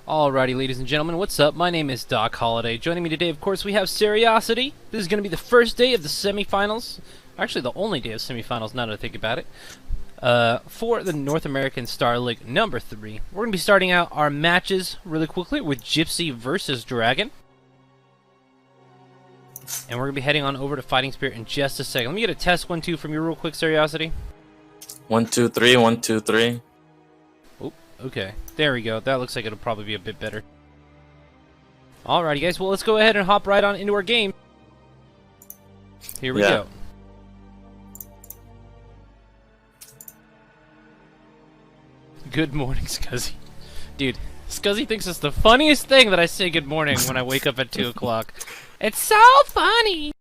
Alrighty, ladies and gentlemen, what's up? My name is Doc Holiday. Joining me today, of course, we have Seriosity. This is going to be the first day of the semifinals. Actually, the only day of semifinals, now that I think about it. For the North American Starleague number 3. We're going to be starting out our matches really quickly with Gypsy versus DragOn. And we're going to be heading on over to Fighting Spirit in just a second. Let me get a test 1-2 from you real quick, Seriosity. 1 2 3 1 2 3. Oh, okay. There we go. That looks like it'll probably be a bit better. Alrighty, guys. Well, let's go ahead and hop right on into our game. Here we go. Good morning, Scuzzy. Dude, Scuzzy thinks it's the funniest thing that I say good morning when I wake up at 2 o'clock. It's so funny!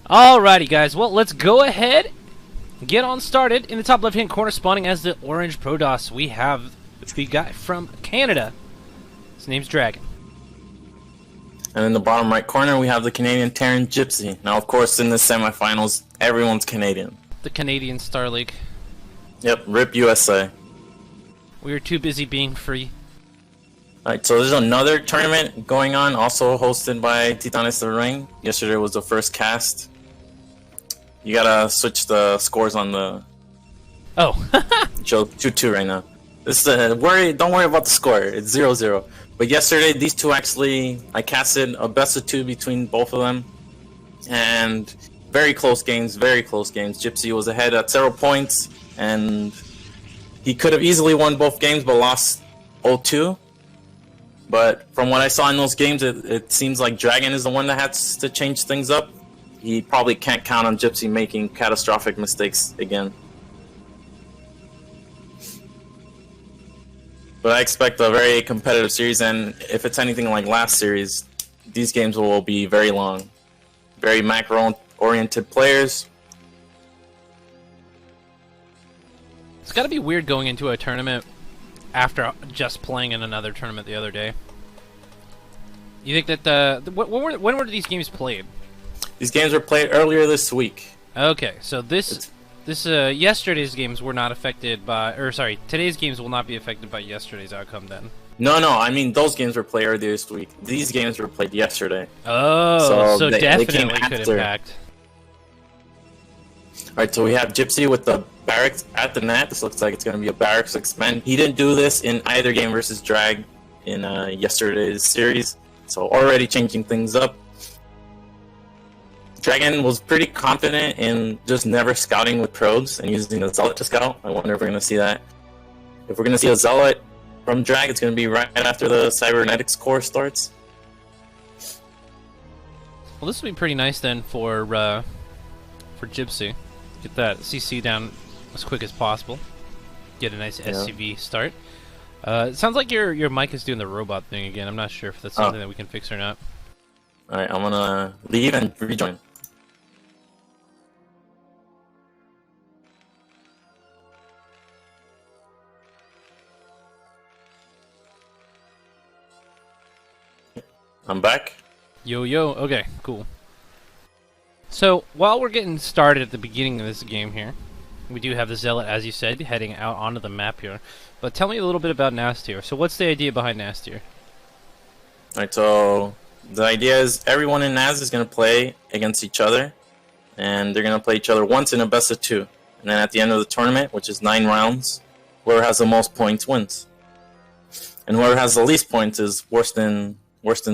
Alrighty, guys. Well, let's go ahead and get on started. In the top left-hand corner, spawning as the orange Protoss, we have the guy from Canada. His name's DragOn. And in the bottom right corner, we have the Canadian Terran Gypsy. Now, of course, in the semifinals, everyone's Canadian. The Canadian Starleague. Yep, RIP USA. We are too busy being free. Alright, so there's another tournament going on, also hosted by NASL3. Yesterday was the first cast. You gotta switch the scores on the... Oh. Show 2-2 right now. This don't worry about the score, it's 0-0. But yesterday, these two actually, I casted a best of 2 between both of them. And very close games, very close games. Gypsy was ahead at several points, and he could have easily won both games, but lost 0-2. But from what I saw in those games, it seems like DragOn is the one that has to change things up. He probably can't count on Gypsy making catastrophic mistakes again. But I expect a very competitive series, and if it's anything like last series, these games will be very long. Very macro-oriented players. It's gotta be weird going into a tournament after just playing in another tournament the other day. You think that when were these games played? These games were played earlier this week. Okay, so yesterday's games were not affected by, or sorry, today's games will not be affected by yesterday's outcome then. No, I mean those games were played earlier this week. These games were played yesterday. Oh, so definitely could impact. Alright, so we have Gypsy with the barracks at the net. This looks like it's going to be a barracks expand. He didn't do this in either game versus Drag in yesterday's series, so already changing things up. DragOn was pretty confident in just never scouting with probes and using a Zealot to scout. I wonder if we're going to see that. If we're going to see a Zealot from Drag, it's going to be right after the Cybernetics core starts. Well, this would be pretty nice then for Gypsy. Get that CC down as quick as possible. Get a nice SCV start. It sounds like your mic is doing the robot thing again. I'm not sure if that's something that we can fix or not. Alright, I'm gonna leave and rejoin. I'm back. Yo, okay, cool. So, while we're getting started at the beginning of this game here, we do have the Zealot, as you said, heading out onto the map here. But tell me a little bit about NASL tier. So what's the idea behind NASL tier? Alright, so the idea is everyone in NASL is going to play against each other. And they're going to play each other once in a best of 2. And then at the end of the tournament, which is 9 rounds, whoever has the most points wins. And whoever has the least points is worse than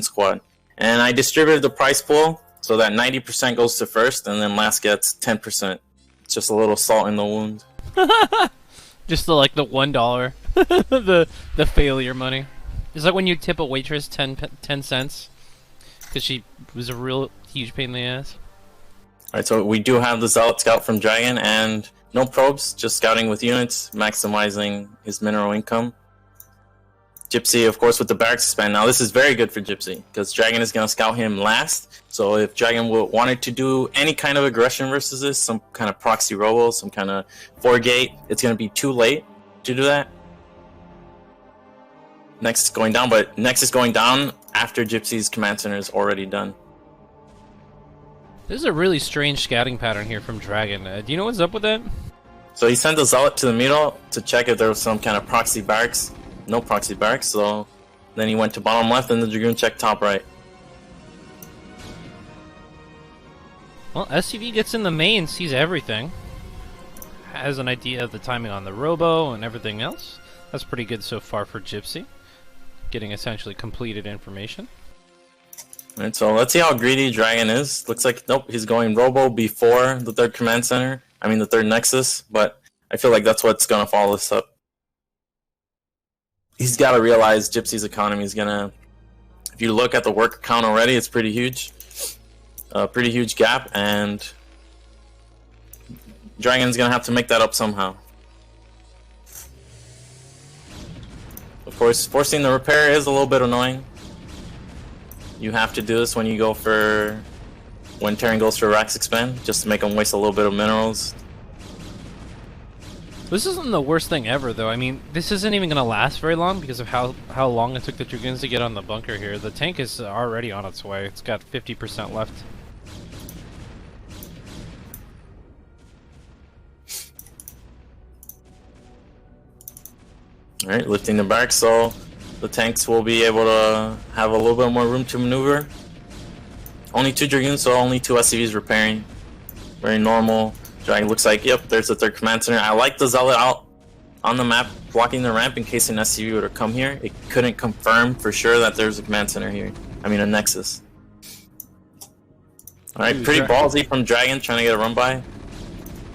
squad. And I distributed the prize pool so that 90% goes to first, and then last gets 10%. It's just a little salt in the wound. Just the $1, the failure money. It's like when you tip a waitress 10 cents because she was a real huge pain in the ass. Alright, so we do have the Zealot Scout from DragOn, and no probes, just scouting with units, maximizing his mineral income. Gypsy, of course, with the barracks expand. Now, this is very good for Gypsy, because DragOn is going to scout him last. So if DragOn wanted to do any kind of aggression versus this, some kind of proxy robo, some kind of 4-gate, it's going to be too late to do that. Next is going down, but next is going down after Gypsy's command center is already done. This is a really strange scouting pattern here from DragOn. Do you know what's up with that? So he sent a Zealot to the middle to check if there was some kind of proxy barracks. No proxy barracks, so then he went to bottom left and the Dragoon checked top right. Well, SCV gets in the main, sees everything. Has an idea of the timing on the robo and everything else. That's pretty good so far for Gypsy. Getting essentially completed information. Alright, so let's see how greedy DragOn is. Looks like, nope, he's going robo before the third command center. I mean the third nexus, but I feel like that's what's gonna follow this up. He's gotta realize Gypsy's economy is gonna... If you look at the worker count already, it's pretty huge. A pretty huge gap, and DragOn's gonna have to make that up somehow. Of course, forcing the repair is a little bit annoying. You have to do this when you go for... when Terran goes for Rax Expand, just to make him waste a little bit of minerals. This isn't the worst thing ever, though. I mean, this isn't even going to last very long because of how long it took the Dragoons to get on the bunker here. The tank is already on its way. It's got 50% left. Alright, lifting the barracks, so the tanks will be able to have a little bit more room to maneuver. Only 2 Dragoons, so only 2 SCVs repairing. Very normal. Dragon looks like, yep, there's the third command center. I like the Zealot out on the map, blocking the ramp in case an SCV were to come here. It couldn't confirm for sure that there's a command center here. I mean, a nexus. Alright, pretty ballsy from DragOn, trying to get a run by.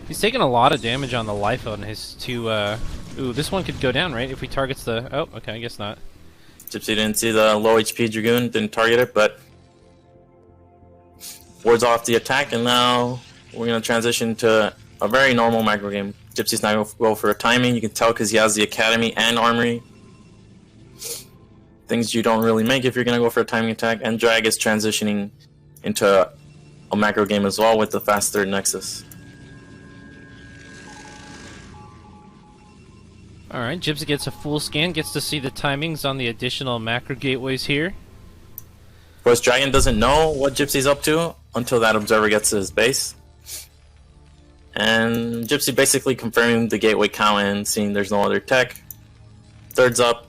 He's taking a lot of damage on the life on his 2, Ooh, this one could go down, right? If we targets the... Oh, okay, I guess not. Gypsy didn't see the low HP Dragoon, didn't target it, but... wards off the attack, and now we're going to transition to a very normal macro game. Gypsy's not going to go for a timing, you can tell because he has the Academy and Armory. Things you don't really make if you're going to go for a timing attack, and Drag is transitioning into a macro game as well with the fast third Nexus. Alright, Gypsy gets a full scan, gets to see the timings on the additional macro gateways here. Of course, DragOn doesn't know what Gypsy's up to until that observer gets to his base. And Gypsy basically confirming the gateway count and seeing there's no other tech. Third's up.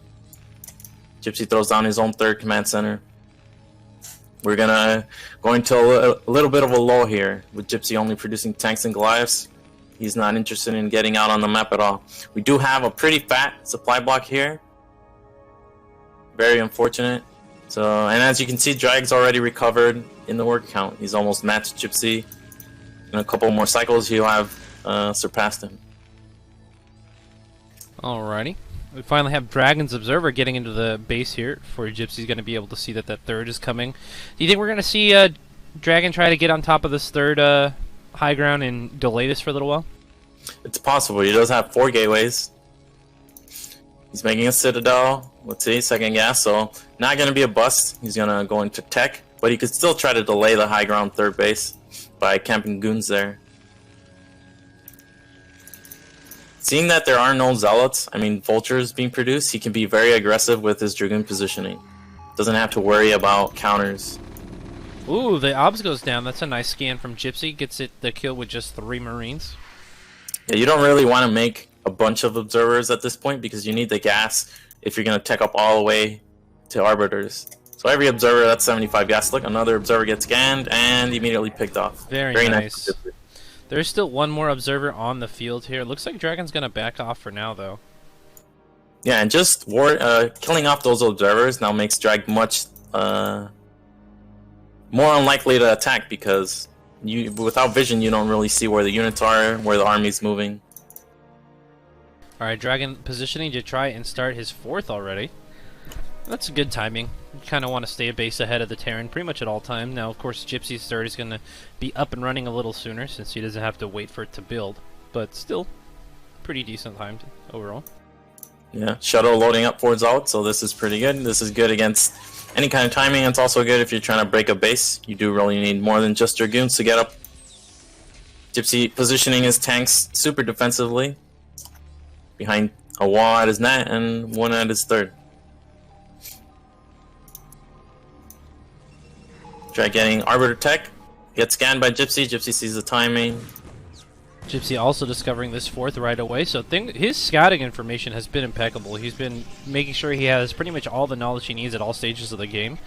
Gypsy throws down his own third command center. We're gonna go into a little bit of a lull here, with Gypsy only producing tanks and Goliaths. He's not interested in getting out on the map at all. We do have a pretty fat supply block here. Very unfortunate. So, and as you can see, Drag's already recovered in the work count. He's almost matched Gypsy. In a couple more cycles, he'll have surpassed him. Alrighty. We finally have DragOn's Observer getting into the base here before Gypsy's going to be able to see that that third is coming. Do you think we're going to see DragOn try to get on top of this third high ground and delay this for a little while? It's possible. He does have 4 gateways. He's making a citadel. Let's see, second gas. So not going to be a bust. He's going to go into tech, but he could still try to delay the high ground third base by camping goons there. Seeing that there are no zealots, I mean vultures being produced, he can be very aggressive with his Dragoon positioning. Doesn't have to worry about counters. Ooh, the obs goes down. That's a nice scan from Gypsy. Gets it the kill with just 3 Marines. Yeah, you don't really want to make a bunch of observers at this point because you need the gas if you're going to tech up all the way to arbiters. So every observer, that's 75 gas. Look, another observer gets scanned and immediately picked off. Very nice. There's still one more observer on the field here. Looks like DragOn's going to back off for now, though. Yeah, and just killing off those observers now makes Drag much more unlikely to attack because without vision, you don't really see where the units are, where the army's moving. Alright, DragOn positioning to try and start his 4th already. That's good timing. You kind of want to stay a base ahead of the Terran pretty much at all time. Now, of course, Gypsy's third is going to be up and running a little sooner since he doesn't have to wait for it to build. But still, pretty decent time overall. Yeah, shuttle loading up for out, so this is pretty good. This is good against any kind of timing. It's also good if you're trying to break a base. You do really need more than just Dragoons to get up. Gypsy positioning his tanks super defensively behind a wall at his net and one at his third. Try getting Arbiter Tech. Gets scanned by Gypsy. Gypsy sees the timing. Gypsy also discovering this fourth right away, so his scouting information has been impeccable. He's been making sure he has pretty much all the knowledge he needs at all stages of the game,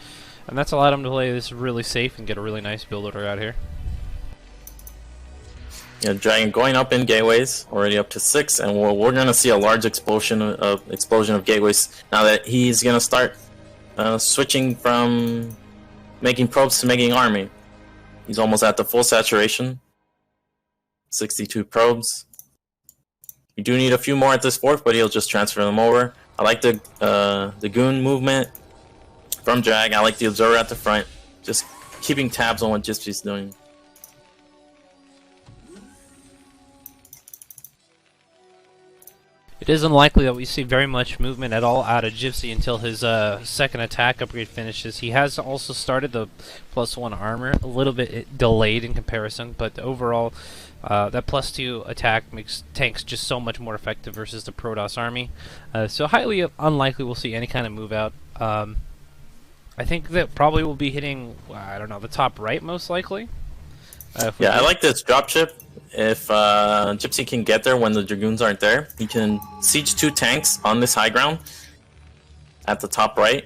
and that's allowed him to play this really safe and get a really nice build order out here. Yeah, DragOn going up in gateways, already up to 6, and we're going to see a large explosion of gateways now that he's going to start switching from making probes to making army. He's almost at the full saturation. 62 probes. You do need a few more at this fourth, but he'll just transfer them over. I like the goon movement from Drag. I like the observer at the front, just keeping tabs on what Gypsy's doing. It is unlikely that we see very much movement at all out of Gypsy until his second attack upgrade finishes. He has also started the +1 armor, a little bit delayed in comparison, but overall that +2 attack makes tanks just so much more effective versus the Protoss army. So highly unlikely we'll see any kind of move out. I think that probably will be hitting, I don't know, the top right most likely. Yeah, I like this dropship. If Gypsy can get there when the Dragoons aren't there, he can siege 2 tanks on this high ground at the top right,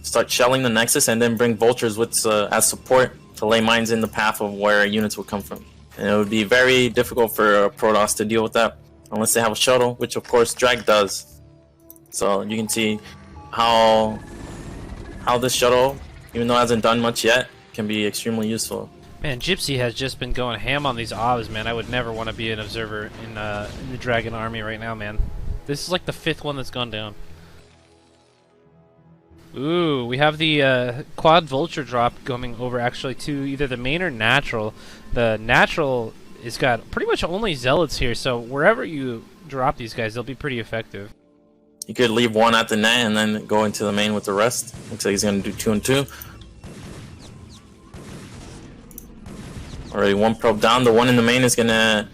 start shelling the Nexus, and then bring Vultures with as support to lay mines in the path of where units would come from. And it would be very difficult for Protoss to deal with that unless they have a shuttle, which of course Drag does. So you can see how this shuttle, even though it hasn't done much yet, can be extremely useful. Man, Gypsy has just been going ham on these obs, man. I would never want to be an observer in the DragOn army right now, man. This is like the 5th one that's gone down. Ooh, we have the quad vulture drop going over actually to either the main or natural. The natural has got pretty much only zealots here, so wherever you drop these guys, they'll be pretty effective. You could leave one at the net and then go into the main with the rest. Looks like he's going to do 2 and 2. Already 1 probe down. The one in the main is going to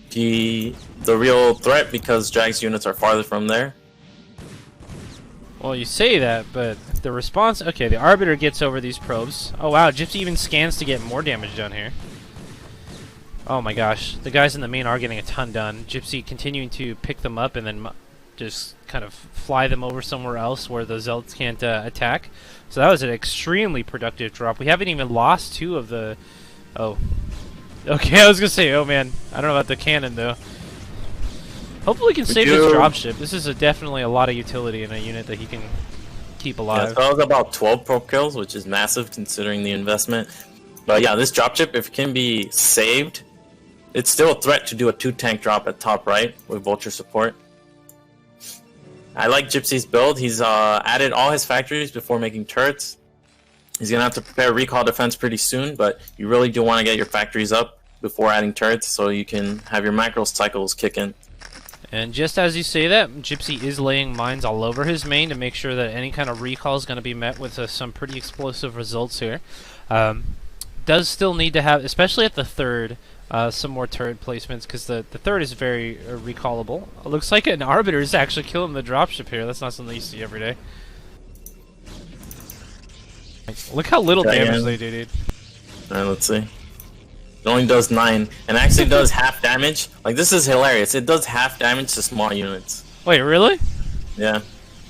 be the real threat because Drag's units are farther from there. Well, you say that, but the response... Okay, the Arbiter gets over these probes. Oh, wow, Gypsy even scans to get more damage done here. Oh my gosh, the guys in the main are getting a ton done. Gypsy continuing to pick them up and then just kind of fly them over somewhere else where the Zealots can't attack. So that was an extremely productive drop. We haven't even lost 2 of the... Oh. Okay, I was going to say, oh man, I don't know about the cannon though. Hopefully we can save this dropship. This is definitely a lot of utility in a unit that he can keep alive. Yeah, so that was about 12 probe kills, which is massive considering the investment. But yeah, this dropship, if it can be saved, it's still a threat to do a 2-tank drop at top right with Vulture support. I like Gypsy's build. He's added all his factories before making turrets. He's going to have to prepare recall defense pretty soon, but you really do want to get your factories up before adding turrets so you can have your macro cycles kick in. And just as you say that, Gypsy is laying mines all over his main to make sure that any kind of recall is going to be met with some pretty explosive results here. Does still need to have, especially at the third, some more turret placements because the third is very recallable. It looks like an Arbiter is actually killing the dropship here. That's not something you see every day. Look how little damage they do, dude. Alright, let's see. It only does 9, and actually does half damage. Like, this is hilarious. It does half damage to small units. Wait, really? Yeah.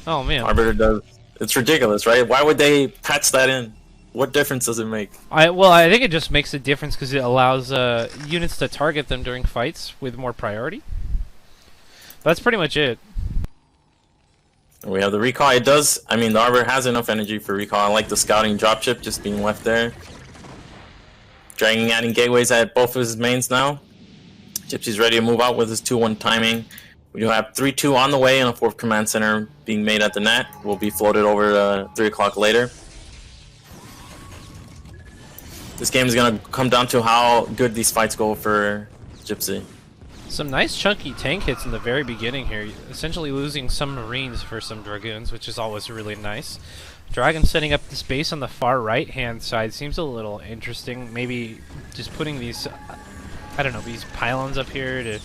Oh, man. Arbiter does. It's ridiculous, right? Why would they patch that in? What difference does it make? Well, I think it just makes a difference because it allows units to target them during fights with more priority. That's pretty much it. We have the recall. It does, I mean, the Arbiter has enough energy for recall. I like the scouting dropship just being left there. DragOn adding gateways at both of his mains now. Gypsy's ready to move out with his 2-1 timing. We do have 3-2 on the way and a 4th command center being made at the net. Will be floated over 3 o'clock later. This game is going to come down to how good these fights go for Gypsy. Some nice chunky tank hits in the very beginning here, essentially losing some Marines for some Dragoons, which is always really nice. DragOn setting up this base on the far right hand side seems a little interesting. Maybe just putting these, I don't know, these pylons up here to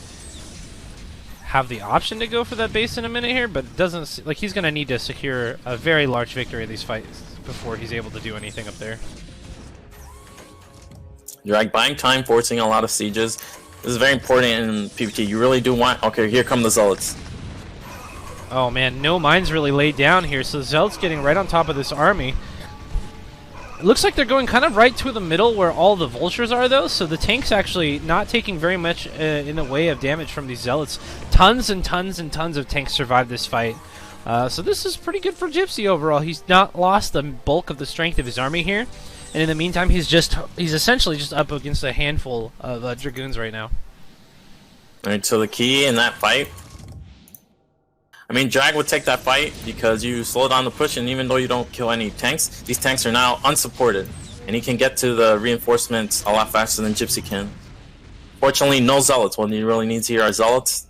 have the option to go for that base in a minute here, but it doesn't, like, he's going to need to secure a very large victory in these fights before he's able to do anything up there. Drag buying time, forcing a lot of sieges. This is very important in PvT. You really do want... Okay, here come the Zealots. Oh man, no mines really laid down here, so Zealot's getting right on top of this army. It looks like they're going kind of right to the middle where all the vultures are, though, so the tank's actually not taking very much in the way of damage from these Zealots. Tons and tons and tons of tanks survived this fight. So this is pretty good for Gypsy overall. He's not lost the bulk of the strength of his army here. And in the meantime, he's essentially just up against a handful of Dragoons right now. Alright, so the key in that fight... I mean, Drag would take that fight because you slow down the push, and even though you don't kill any tanks, these tanks are now unsupported. And he can get to the reinforcements a lot faster than Gypsy can. Fortunately, no Zealots. What he really needs here are Zealots.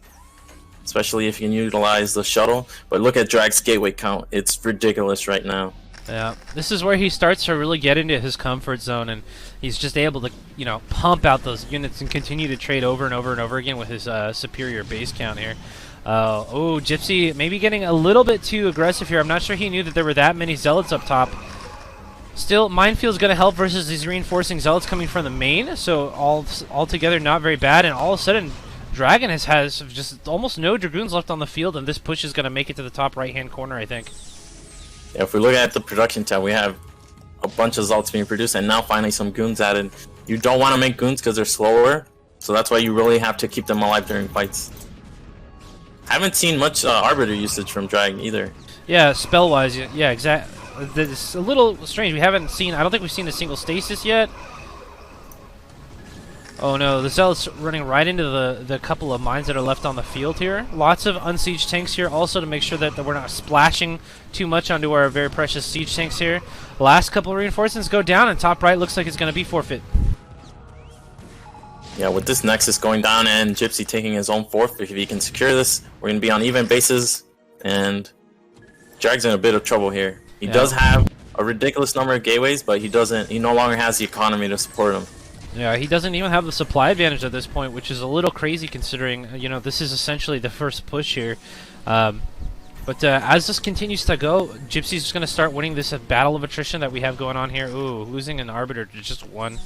Especially if you can utilize the shuttle. But look at Drag's gateway count. It's ridiculous right now. Yeah, this is where he starts to really get into his comfort zone, and he's just able to, you know, pump out those units and continue to trade over and over and over again with his superior base count here. Oh, Gypsy maybe getting a little bit too aggressive here. I'm not sure he knew that there were that many Zealots up top. Still, Minefield's going to help versus these reinforcing Zealots coming from the main, so altogether not very bad, and all of a sudden, DragOn has just almost no Dragoons left on the field, and this push is going to make it to the top right-hand corner, I think. Yeah, if we look at the production tab, we have a bunch of Zealots being produced, and now finally some Goons added. You don't want to make Goons because they're slower, so that's why you really have to keep them alive during fights. I haven't seen much Arbiter usage from Drag either. Yeah, spell-wise, yeah, exactly. It's a little strange. I don't think we've seen a single stasis yet. Oh no, the Zealot's running right into the couple of mines that are left on the field here. Lots of unsieged tanks here, also to make sure that we're not splashing too much onto our very precious siege tanks here. Last couple of reinforcements go down, and top right looks like it's going to be forfeit. Yeah, with this Nexus going down and Gypsy taking his own fourth, if he can secure this, we're going to be on even bases, and Drag's in a bit of trouble here. He does have a ridiculous number of gateways, but he no longer has the economy to support him. Yeah, he doesn't even have the supply advantage at this point, which is a little crazy considering, you know, this is essentially the first push here. But as this continues to go, Gypsy's just going to start winning this battle of attrition that we have going on here. Ooh, losing an Arbiter to just one.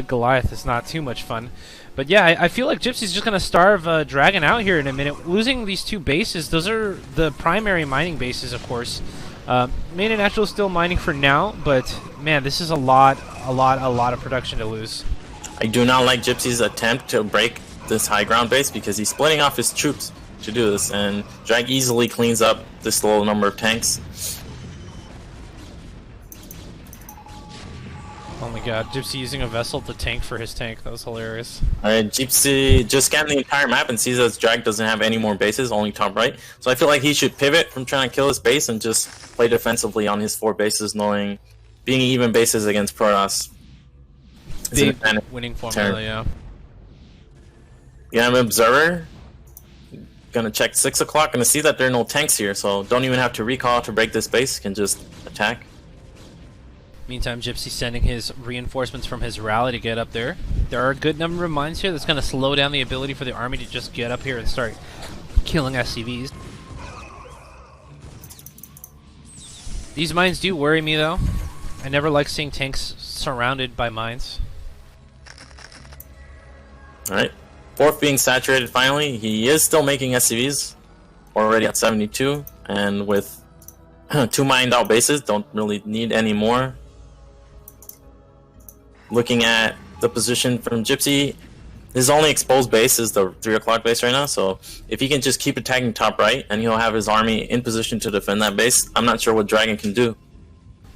Goliath is not too much fun. But yeah, I feel like Gypsy's just going to starve DragOn out here in a minute. Losing these two bases, those are the primary mining bases, of course. Main and Natural is still mining for now, but man, this is a lot of production to lose. I do not like Gypsy's attempt to break this high ground base because he's splitting off his troops to do this, and Drag easily cleans up this low number of tanks. Oh my god, Gypsy using a vessel to tank for his tank. That was hilarious. Gypsy just scanned the entire map and sees that Drag doesn't have any more bases, only top right. So I feel like he should pivot from trying to kill his base and just play defensively on his 4 bases, knowing being even bases against Protoss is Big winning formula, yeah. Yeah, I'm an observer. Gonna check 6 o'clock, gonna see that there are no tanks here, so don't even have to recall to break this base, can just attack. Meantime, Gypsy's sending his reinforcements from his rally to get up there. There are a good number of mines here that's going to slow down the ability for the army to just get up here and start killing SCVs. These mines do worry me, though. I never like seeing tanks surrounded by mines. Alright. 4th being saturated finally. He is still making SCVs. Already at 72. And with 2 mined out bases, don't really need any more. Looking at the position from Gypsy, his only exposed base is the 3 o'clock base right now, so if he can just keep attacking top right and he'll have his army in position to defend that base, I'm not sure what DragOn can do.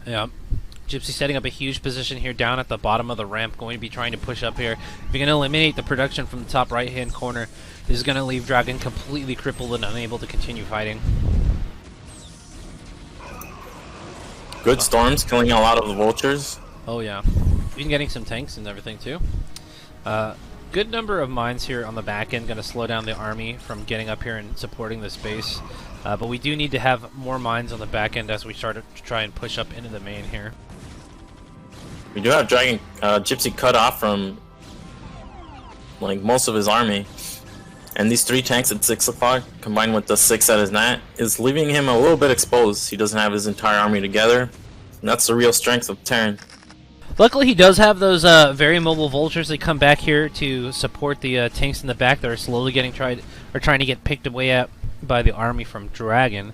Yeah. Gypsy setting up a huge position here down at the bottom of the ramp, going to be trying to push up here. If you're going to eliminate the production from the top right-hand corner, this is going to leave DragOn completely crippled and unable to continue fighting. Good storms, killing a lot of the vultures. Oh yeah. Even getting some tanks and everything too. Good number of mines here on the back end, going to slow down the army from getting up here and supporting this base. But we do need to have more mines on the back end as we start to try and push up into the main here. We do have Gypsy cut off from like most of his army. And these 3 tanks at 6 o'clock, combined with the 6 at his nat, is leaving him a little bit exposed. He doesn't have his entire army together. And that's the real strength of Terran. Luckily, he does have those very mobile vultures that come back here to support the tanks in the back that are slowly getting trying to get picked away at by the army from DragOn.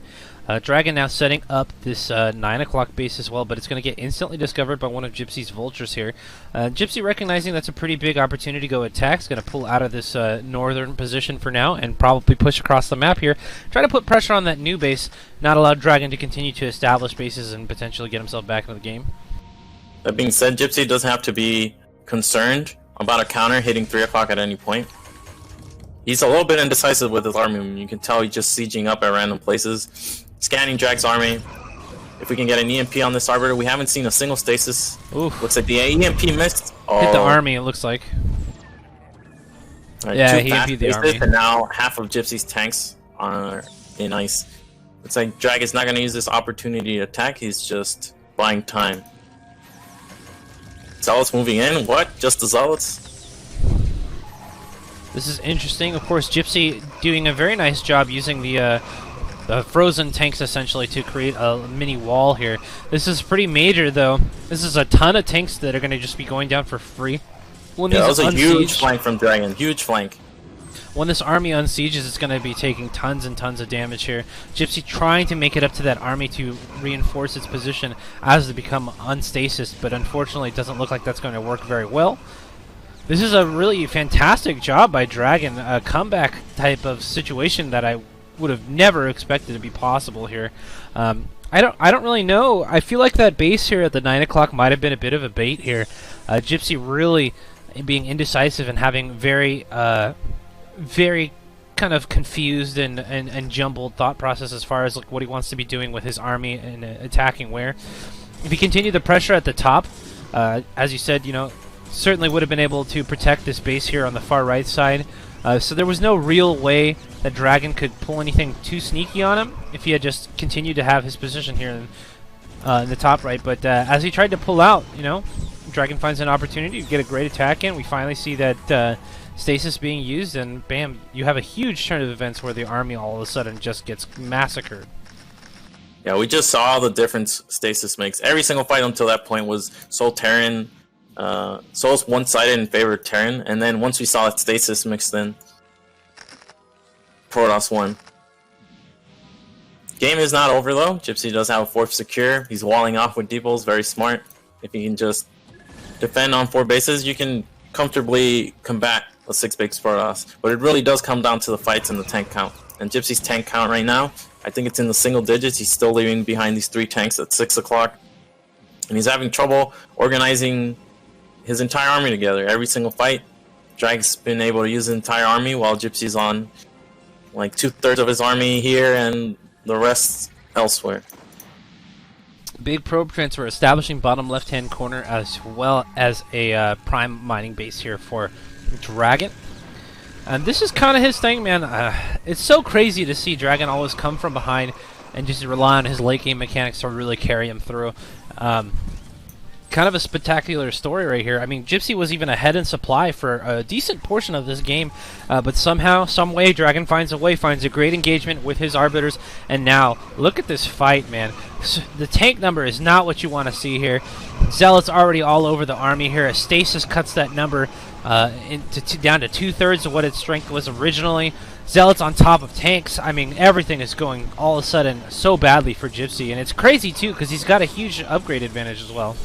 DragOn now setting up this 9 o'clock base as well, but it's going to get instantly discovered by one of Gypsy's vultures here. Gypsy, recognizing that's a pretty big opportunity to go attack, is going to pull out of this northern position for now and probably push across the map here. Try to put pressure on that new base, not allow DragOn to continue to establish bases and potentially get himself back into the game. That being said, Gypsy doesn't have to be concerned about a counter hitting 3 o'clock at any point. He's a little bit indecisive with his army. You can tell he's just sieging up at random places. Scanning Drag's army. If we can get an EMP on this Arbiter, we haven't seen a single stasis. Oof. Looks like the EMP missed. Oh. Hit the army, it looks like. Right, yeah, he EMP'd the army. And now half of Gypsy's tanks are in ice. Looks like Drag is not going to use this opportunity to attack. He's just buying time. Zealots moving in. What? Just the Zealots? This is interesting. Of course, Gypsy doing a very nice job using the frozen tanks essentially to create a mini wall here. This is pretty major though. This is a ton of tanks that are going to just be going down for free. When yeah, that was a huge flank from DragOn. Huge flank. When this army unsieges, it's going to be taking tons and tons of damage here. Gypsy trying to make it up to that army to reinforce its position as they become unstasis, but unfortunately it doesn't look like that's going to work very well. This is a really fantastic job by DragOn, a comeback type of situation that I would have never expected to be possible here. I don't really know. I feel like that base here at the 9 o'clock might have been a bit of a bait here. Gypsy really being indecisive and having very kind of confused and jumbled thought process as far as like what he wants to be doing with his army and attacking where. If he continued the pressure at the top, as you said, you know, certainly would have been able to protect this base here on the far right side. So there was no real way that DragOn could pull anything too sneaky on him if he had just continued to have his position here in the top right. But as he tried to pull out, you know, DragOn finds an opportunity to get a great attack in. We finally see that stasis being used, and bam, you have a huge turn of events where the army all of a sudden just gets massacred. Yeah, we just saw the difference stasis makes. Every single fight until that point was Soul Terran. Soul's one-sided in favor of Terran, and then once we saw that stasis mixed in, Protoss won. Game is not over though. Gypsy does have a fourth secure. He's walling off with depots, very smart. If you can just defend on 4 bases, you can comfortably combat a 6-base Protoss. But it really does come down to the fights and the tank count. And Gypsy's tank count right now, I think it's in the single digits. He's still leaving behind these 3 tanks at 6 o'clock. And he's having trouble organizing his entire army together. Every single fight, Drag's been able to use his entire army while Gypsy's on like 2/3 of his army here and the rest elsewhere. Big probe transfer establishing bottom left-hand corner as well as a prime mining base here for DragOn. And this is kind of his thing, man. It's so crazy to see DragOn always come from behind and just rely on his late game mechanics to really carry him through. Kind of a spectacular story right here. I mean, Gypsy was even ahead in supply for a decent portion of this game, but somehow, some way, DragOn finds a way, finds a great engagement with his Arbiters, and now, look at this fight, man. The tank number is not what you want to see here. Zealots already all over the army here. A stasis cuts that number down to 2/3 of what its strength was originally. Zealots on top of tanks. I mean, everything is going all of a sudden so badly for Gypsy, and it's crazy, too, because he's got a huge upgrade advantage as well.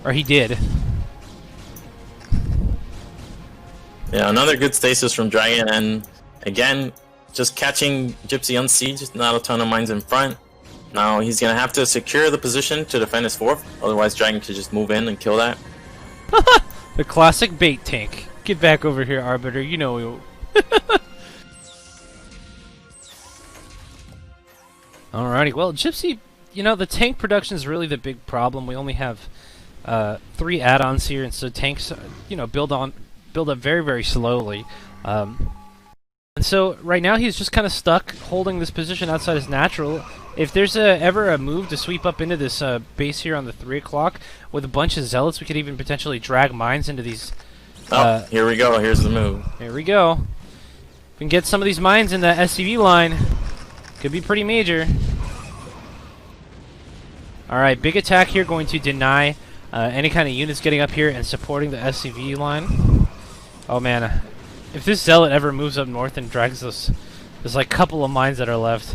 Or he did. Yeah, another good stasis from DragOn, and again, just catching Gypsy unsieged, not a ton of mines in front. Now he's going to have to secure the position to defend his 4th, otherwise DragOn could just move in and kill that. The classic bait tank. Get back over here, Arbiter, you know we... Alrighty, well, Gypsy, you know, the tank production is really the big problem. We only have 3 add-ons here, and so tanks, you know, build up very, very slowly. And so right now he's just kind of stuck holding this position outside his natural. If there's ever a move to sweep up into this base here on the 3 o'clock with a bunch of zealots, we could even potentially drag mines into these. Here we go. Here's the move. Here we go. If we can get some of these mines in the SCV line, could be pretty major. Alright, big attack here going to deny Any kind of units getting up here and supporting the SCV line. Oh man, if this Zealot ever moves up north and drags us, there's like a couple of mines that are left.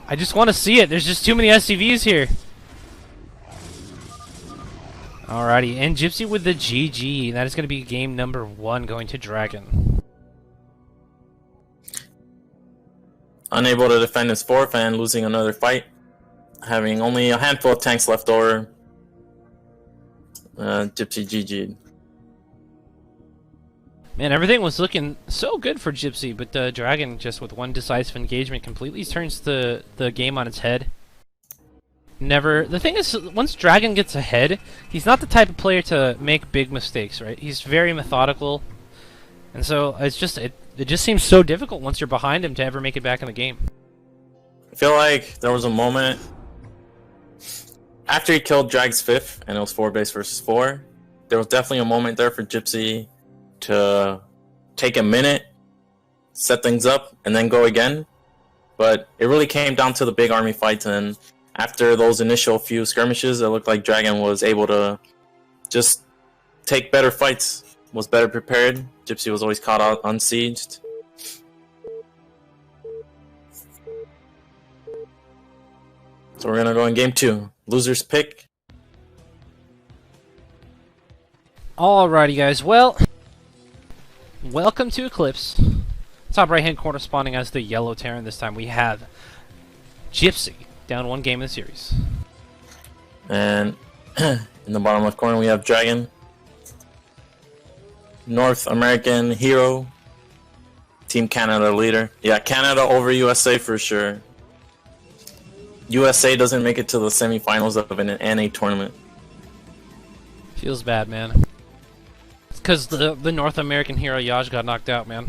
I just want to see it. There's just too many SCVs here. Alrighty, and Gypsy with the GG. That is going to be game number 1 going to DragOn. Unable to defend his fourth and losing another fight. Having only a handful of tanks left over. Gypsy GG'd. Man, everything was looking so good for Gypsy, but DragOn just with one decisive engagement completely turns the game on its head. The thing is, once DragOn gets ahead, he's not the type of player to make big mistakes, right? He's very methodical, and so it just seems so difficult once you're behind him to ever make it back in the game. I feel like there was a moment after he killed Drag's 5th, and it was 4 base versus 4. There was definitely a moment there for Gypsy to take a minute, set things up, and then go again. But it really came down to the big army fights, and after those initial few skirmishes, it looked like DragOn was able to just take better fights, was better prepared. Gypsy was always caught out unsieged. So we're gonna go in game 2. Loser's pick. Alrighty guys, well, welcome to Eclipse. Top right hand corner spawning as the yellow Terran. This time we have Gypsy, down 1 game in the series. And in the bottom left corner we have DragOn. North American hero. Team Canada leader. Yeah, Canada over USA for sure. USA doesn't make it to the semifinals of an NA tournament. Feels bad, man. It's because the North American hero Yaj got knocked out, man.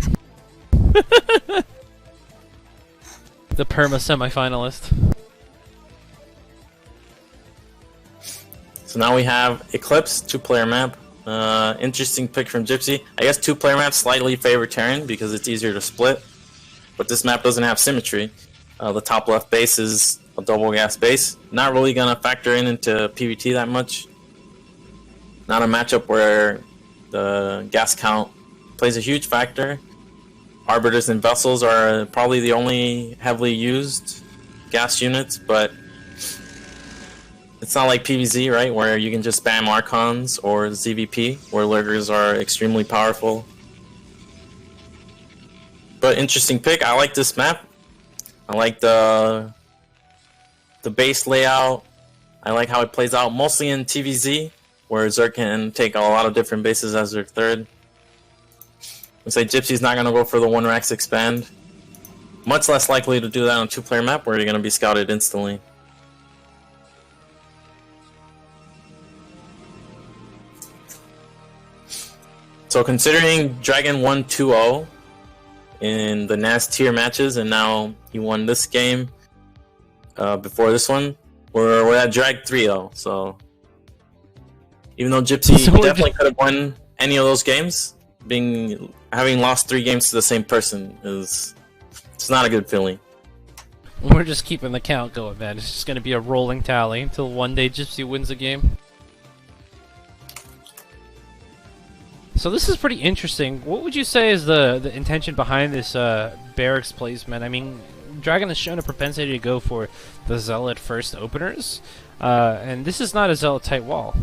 The perma semifinalist. So now we have Eclipse, 2-player map. Interesting pick from Gypsy. I guess 2-player map slightly favor Terran because it's easier to split. But this map doesn't have symmetry. The top left base is a double gas base. Not really gonna factor into PvT that much. Not a matchup where the gas count plays a huge factor. Arbiters and vessels are probably the only heavily used gas units, but it's not like PvZ, right, where you can just spam Archons or ZVP, where lurkers are extremely powerful. But interesting pick. I like this map. I like the base layout. I like how it plays out mostly in TVZ, where Zerg can take a lot of different bases as their third. Looks like Gypsy's not going to go for the 1-Rax expand. Much less likely to do that on a 2-player map where you're going to be scouted instantly. So considering DragOn won 2-0 in the NAS tier matches, and now he won this game before this one, we're at Drag 3-0. So even though Gypsy definitely could have won any of those games, having lost 3 games to the same person it's not a good feeling. We're just keeping the count going, man. It's just going to be a rolling tally until one day Gypsy wins a game. So this is pretty interesting. What would you say is the intention behind this barracks placement? I mean, DragOn has shown a propensity to go for the Zealot first openers, and this is not a Zealot tight wall.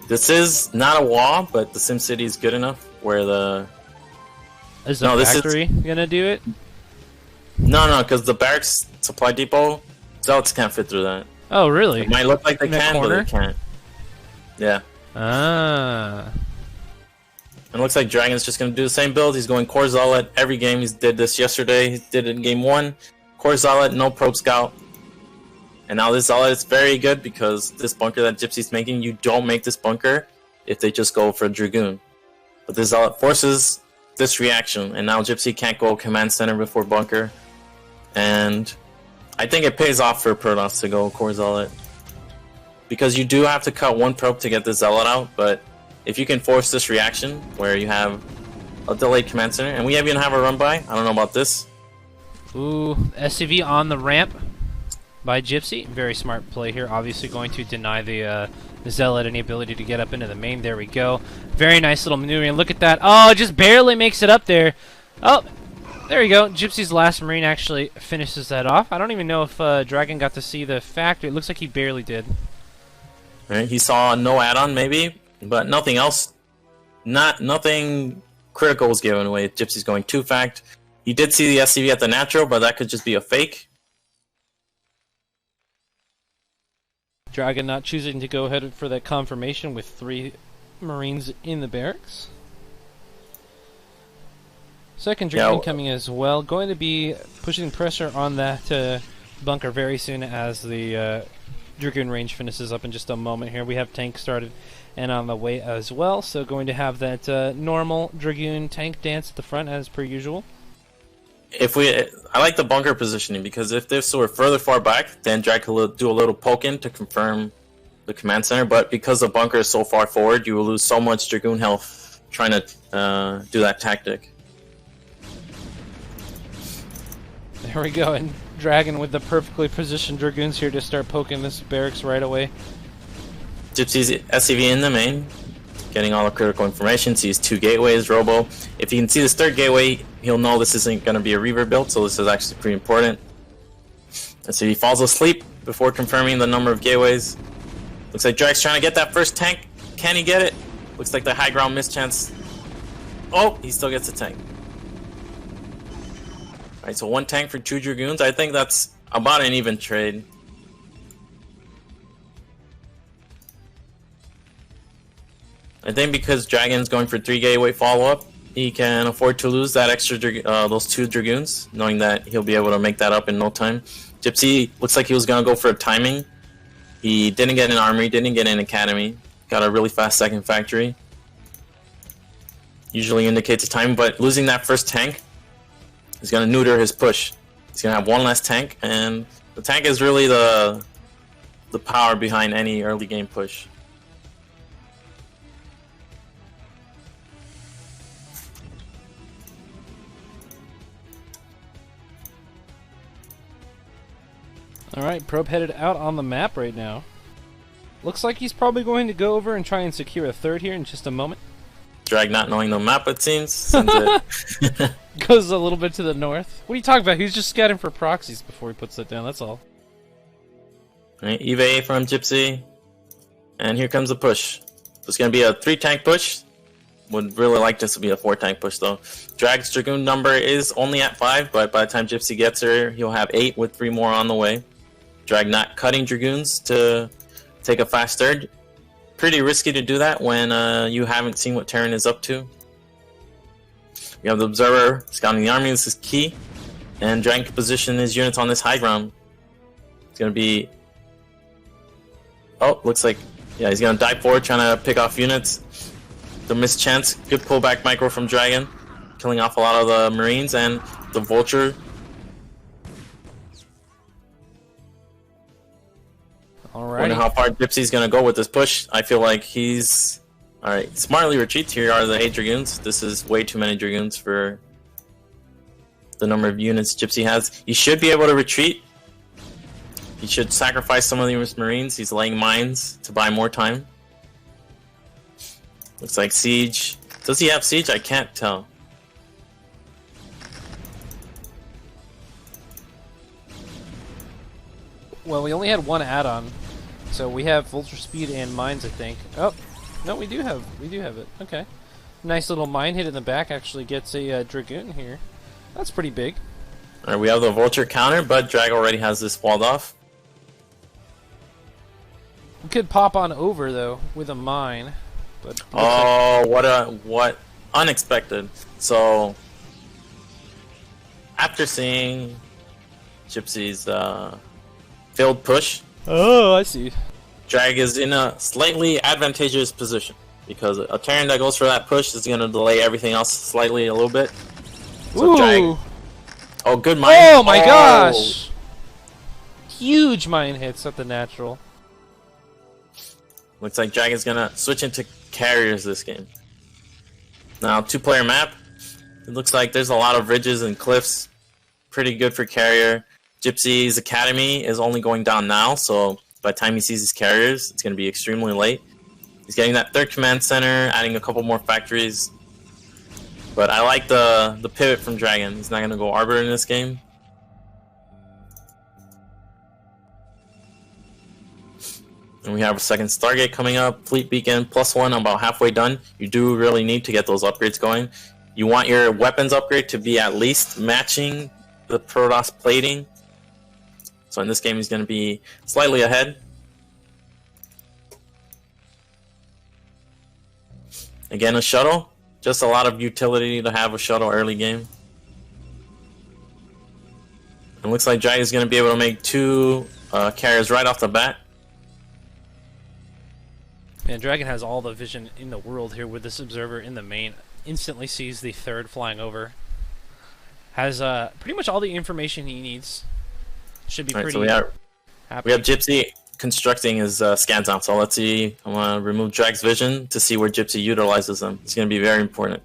This is not a wall, but the SimCity is good enough where the... Is the factory gonna do it? No, because the barracks supply depot, Zealots can't fit through that. Oh, really? It might look like they can, but they can't. Yeah. Ah. And it looks like DragOn's just going to do the same build. He's going Core Zealot every game. He did this yesterday. He did it in game 1. Core Zealot, no Probe Scout. And now this Zealot is very good because this bunker that Gypsy's making, you don't make this bunker if they just go for a Dragoon. But this Zealot forces this reaction, and now Gypsy can't go Command Center before bunker. And I think it pays off for Protoss to go Core Zealot. Because you do have to cut 1 probe to get the Zealot out, but if you can force this reaction where you have a delayed Command Center, and we even have a run by, I don't know about this. Ooh, SCV on the ramp. by Gypsy. Very smart play here. Obviously going to deny the Zealot any ability to get up into the main. There we go. Very nice little maneuver. And look at that. Oh, just barely makes it up there. Oh, there you go. Gypsy's last Marine actually finishes that off. I don't even know if DragOn got to see the factory. It looks like he barely did. Right, he saw no add-on maybe, but nothing else. Nothing critical was given away. Gypsy's going 2 fact. He did see the SCV at the natural, but that could just be a fake. DragOn not choosing to go ahead for that confirmation with 3 Marines in the barracks. Second Dragoon coming as well. Going to be pushing pressure on that bunker very soon as the Dragoon range finishes up in just a moment here. We have tank started and on the way as well. So going to have that normal Dragoon tank dance at the front as per usual. I like the bunker positioning because if this were further far back, then Drag could do a little poking to confirm the command center. But because the bunker is so far forward, you will lose so much Dragoon health trying to do that tactic. There we go, and DragOn with the perfectly positioned Dragoons here to start poking this barracks right away. Gypsy's SCV in the main, getting all the critical information, sees 2 gateways, Robo. If you can see this 3rd gateway, he'll know this isn't going to be a Reaver build, so this is actually pretty important. And so he falls asleep before confirming the number of gateways. Looks like Drag's trying to get that first tank. Can he get it? Looks like the high ground mischance. Oh, he still gets a tank. Alright, so 1 tank for 2 Dragoons. I think that's about an even trade. I think because Dragon's going for 3 gateway follow-up, he can afford to lose that extra those 2 Dragoons, knowing that he'll be able to make that up in no time. Gypsy looks like he was going to go for a timing. He didn't get an armory, didn't get an academy. Got a really fast 2nd factory. Usually indicates a timing, but losing that first tank is going to neuter his push. He's going to have 1 less tank, and the tank is really the power behind any early game push. Alright, Probe headed out on the map right now. Looks like he's probably going to go over and try and secure a 3rd here in just a moment. Drag not knowing the map, it seems. Sends it. Goes a little bit to the north. What are you talking about? He's just scouting for proxies before he puts it down, that's all. Right, EVA from Gypsy. And here comes the push. It's going to be a 3 tank push. Would really like this to be a 4 tank push though. Drag's Dragoon number is only at 5, but by the time Gypsy gets her, he'll have 8 with 3 more on the way. Drag not cutting Dragoons to take a fast 3rd. Pretty risky to do that when you haven't seen what Terran is up to. We have the Observer scouting the army. This is key. And Drag can position his units on this high ground. It's going to be... Oh, looks like... Yeah, he's going to dive forward, trying to pick off units. The mischance. Good pullback micro from DragOn. Killing off a lot of the Marines and the Vulture. Alright. Wonder how far Gypsy's going to go with this push. I feel like he's... Alright, smartly retreats. Here are the 8 Dragoons. This is way too many Dragoons for the number of units Gypsy has. He should be able to retreat. He should sacrifice some of these Marines. He's laying mines to buy more time. Looks like Siege. Does he have Siege? I can't tell. Well, we only had 1 add-on, so we have Vulture Speed and Mines, I think. Oh, no, we do have it. Okay, nice little mine hit in the back. Actually gets a Dragoon here. That's pretty big. All right, we have the Vulture counter, but Drag already has this walled off. We could pop on over though with a mine, but oh, what unexpected. So after seeing Gypsy's failed push, oh, I see. Drag is in a slightly advantageous position because a Terran that goes for that push is going to delay everything else slightly a little bit. So ooh. Drag, oh, good mine. Oh my gosh! Huge mine hits at the natural. Looks like Drag is going to switch into carriers this game. Now, 2-player map. It looks like there's a lot of ridges and cliffs. Pretty good for carrier. Gypsy's academy is only going down now, so by the time he sees his carriers, it's going to be extremely late. He's getting that third command center, adding a couple more factories. But I like the pivot from DragOn. He's not going to go Arbor in this game. And we have a second Stargate coming up. Fleet Beacon +1, about halfway done. You do really need to get those upgrades going. You want your weapons upgrade to be at least matching the Protoss plating. So in this game, he's going to be slightly ahead. Again, a shuttle. Just a lot of utility to have a shuttle early game. It looks like Drag is going to be able to make 2 carriers right off the bat. Man, DragOn has all the vision in the world here with this observer in the main. Instantly sees the third flying over. Has pretty much all the information he needs. Should be pretty so happy. We have Gypsy constructing his scans out. So let's see. I'm going to remove Drag's vision to see where Gypsy utilizes them. It's going to be very important.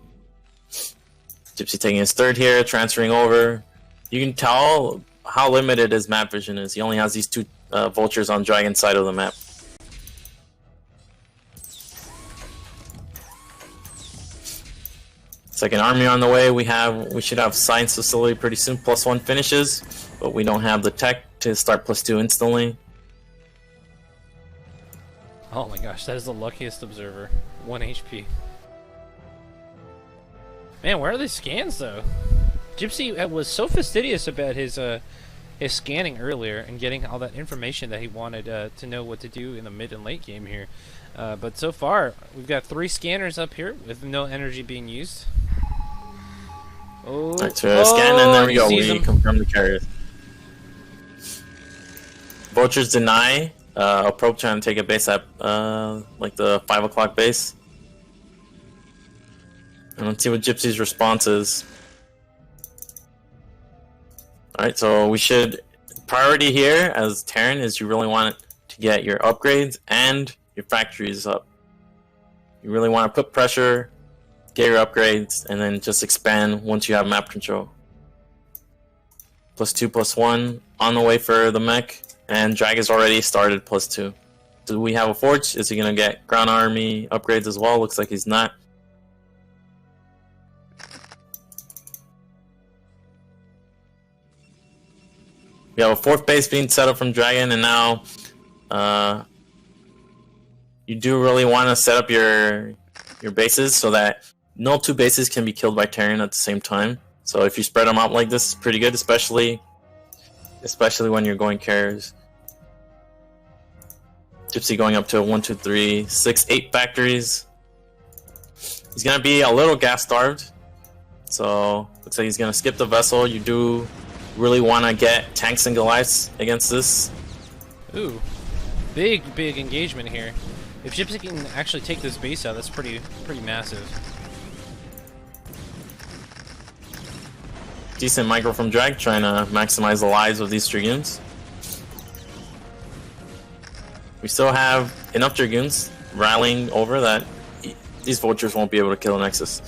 Gypsy taking his third here, transferring over. You can tell how limited his map vision is. He only has these 2 vultures on DragOn's side of the map. Second army on the way. We should have science facility pretty soon. +1 finishes, but we don't have the tech to start +2 instantly. Oh my gosh, that is the luckiest observer. 1 HP. Man, where are the scans though? Gypsy was so fastidious about his scanning earlier and getting all that information that he wanted to know what to do in the mid and late game here. But so far, we've got 3 scanners up here with no energy being used. Oh, right, so scan, and there we go. We them. confirm the carriers. Vultures deny. A probe trying to take a base at like the 5 o'clock base. And let's see what Gypsy's response is. Alright, so we should... Priority here as Terran is you really want to get your upgrades and your factories up. You really want to put pressure, get your upgrades, and then just expand once you have map control. +2, +1 on the way for the mech, and Drag has already started +2. Do we have a forge? Is he going to get ground army upgrades as well? Looks like he's not. We have a 4th base being set up from DragOn, and now you do really want to set up your bases so that no 2 bases can be killed by Terran at the same time. So if you spread them out like this, it's pretty good, especially when you're going carriers. Gypsy going up to 1, 2, 3, 6, 8 factories. He's gonna be a little gas starved, so looks like he's gonna skip the vessel. You do really want to get tanks and Goliaths against this. Ooh, big engagement here. If Gypsy can actually take this base out, that's pretty massive. Decent micro from Drag, trying to maximize the lives of these Dragoons. We still have enough Dragoons rallying over that these vultures won't be able to kill Nexus.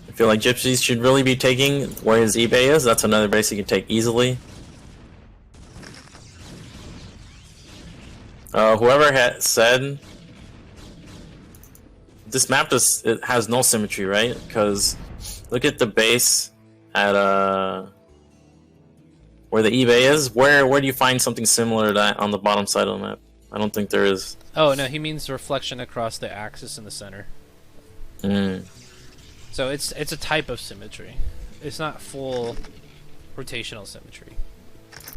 I feel like Gypsies should really be taking where his eBay is. That's another base he can take easily. Whoever had said this map it has no symmetry, right? Because look at the base at where the eBay is. Where do you find something similar to that on the bottom side of the map? I don't think there is. Oh no, he means reflection across the axis in the center. So it's a type of symmetry. It's not full rotational symmetry.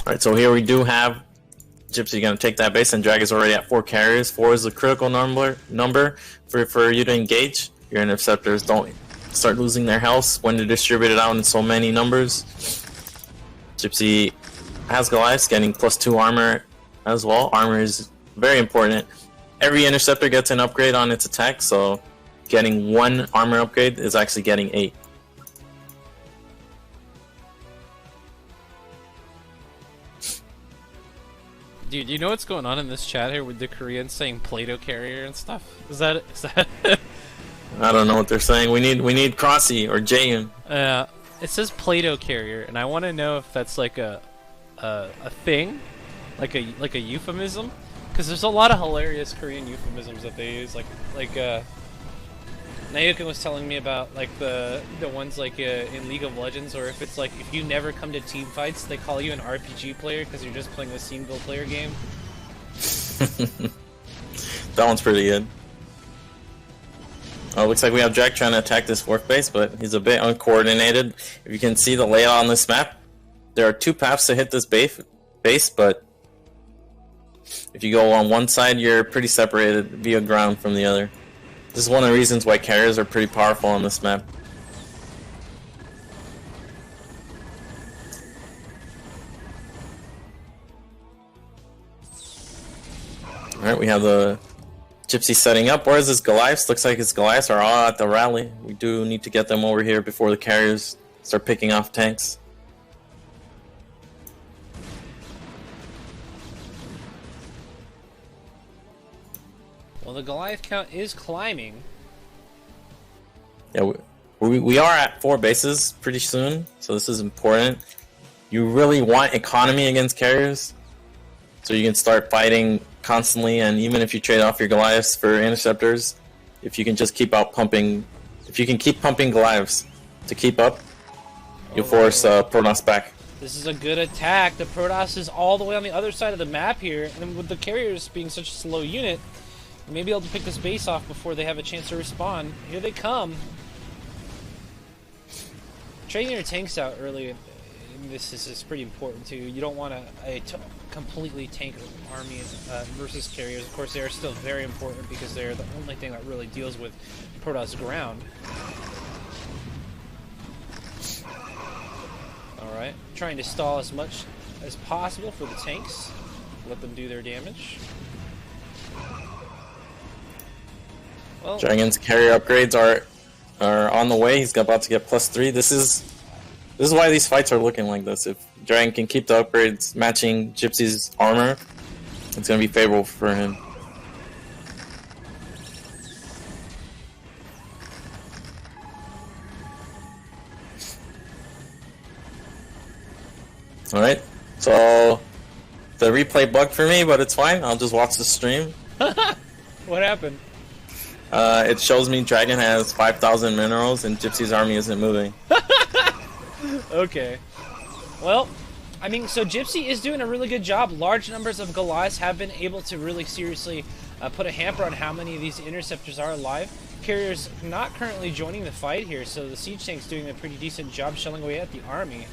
Alright, so here we do have Gypsy going to take that base, and Drag is already at 4 carriers. 4 is the critical number for you to engage. Your interceptors don't start losing their health when they're distributed out in so many numbers. Gypsy has Goliaths getting +2 armor as well. Armor is very important. Every interceptor gets an upgrade on its attack, so getting 1 armor upgrade is actually getting 8. Dude, you know what's going on in this chat here with the Koreans saying Plato carrier and stuff? Is that I don't know what they're saying. We need Crossy or Jayan. It says Play-Doh carrier, and I want to know if that's like a thing, like a euphemism, because there's a lot of hilarious Korean euphemisms that they use, like Nayukin was telling me about, like the ones like in League of Legends, or if it's like if you never come to team fights, they call you an RPG player because you're just playing a single player game. That one's pretty good. Oh, looks like we have Drag trying to attack this fourth base, but he's a bit uncoordinated. If you can see the layout on this map, there are two paths to hit this base, but if you go on one side, you're pretty separated via ground from the other. This is one of the reasons why carriers are pretty powerful on this map. Alright, we have the Gypsy setting up. Where is this Goliaths? Looks like his Goliaths are all at the rally. We do need to get them over here before the carriers start picking off tanks. Well, the Goliath count is climbing. Yeah, we are at 4 bases pretty soon, so this is important. You really want economy against carriers, so you can start fighting constantly, and even if you trade off your Goliaths for interceptors, if you can just keep pumping Goliaths to keep up, you'll force Protoss back. This is a good attack. The Protoss is all the way on the other side of the map here, and with the carriers being such a slow unit, we may be able to pick this base off before they have a chance to respawn. Here they come. Trading your tanks out early in this is pretty important too. You don't want a completely tank army versus carriers. Of course, they are still very important because they're the only thing that really deals with Protoss ground. Alright, trying to stall as much as possible for the tanks. Let them do their damage. Well, Dragon's carrier upgrades are on the way. He's about to get +3. This is why these fights are looking like this. If Dragon can keep the upgrades matching Gypsy's armor, it's going to be favorable for him. Alright, so the replay bugged for me, but it's fine. I'll just watch the stream. What happened? It shows me Dragon has 5,000 minerals and Gypsy's army isn't moving. Okay. Well, I mean, so Gypsy is doing a really good job. Large numbers of Goliaths have been able to really seriously put a hamper on how many of these interceptors are alive. Carriers not currently joining the fight here, so the siege tank's doing a pretty decent job shelling away at the army.